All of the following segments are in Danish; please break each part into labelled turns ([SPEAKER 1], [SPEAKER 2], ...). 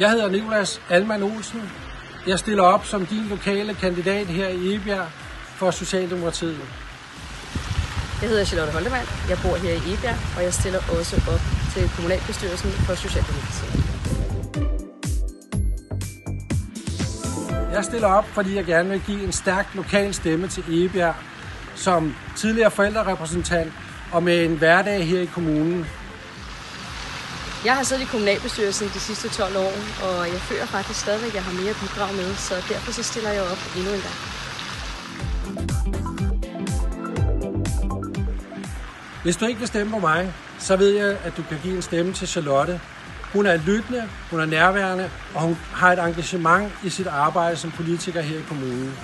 [SPEAKER 1] Jeg hedder Nicolas Alman Olsen. Jeg stiller op som din lokale kandidat her i Egebjerg for Socialdemokratiet.
[SPEAKER 2] Jeg hedder Charlotte Holdemann. Jeg bor her i Egebjerg, og jeg stiller også op til kommunalbestyrelsen for Socialdemokratiet.
[SPEAKER 1] Jeg stiller op, fordi jeg gerne vil give en stærk lokal stemme til Egebjerg som tidligere forældrerepræsentant og med en hverdag her i kommunen.
[SPEAKER 2] Jeg har siddet i kommunalbestyrelsen de sidste 12 år, og jeg føler faktisk stadigvæk, at jeg har mere at bidrage med, så derfor så stiller jeg op endnu en gang.
[SPEAKER 1] Hvis du ikke vil stemme på mig, så ved jeg, at du kan give en stemme til Charlotte. Hun er lyttende, hun er nærværende, og hun har et engagement i sit arbejde som politiker her i kommunen.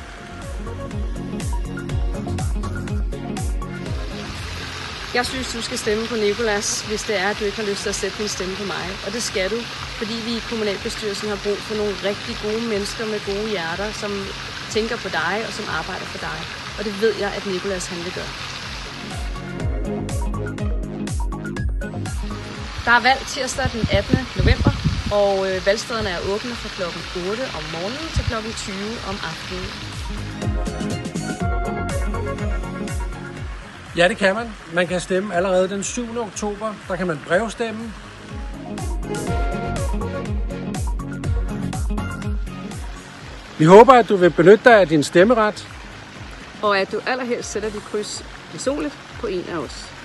[SPEAKER 2] Jeg synes, du skal stemme på Nicolas, hvis det er, at du ikke har lyst til at sætte din stemme på mig. Og det skal du, fordi vi i kommunalbestyrelsen har brug for nogle rigtig gode mennesker med gode hjerter, som tænker på dig og som arbejder for dig. Og det ved jeg, at Nicolas han vil gøre. Der er valg tirsdag den 18. november, og valgstederne er åbne fra kl. 8 om morgenen til kl. 20 om aftenen.
[SPEAKER 1] Ja, det kan man. Man kan stemme allerede den 7. oktober. Der kan man brevstemme. Vi håber, at du vil benytte dig af din stemmeret.
[SPEAKER 2] Og at du allerhelst sætter dit kryds personligt på en af os.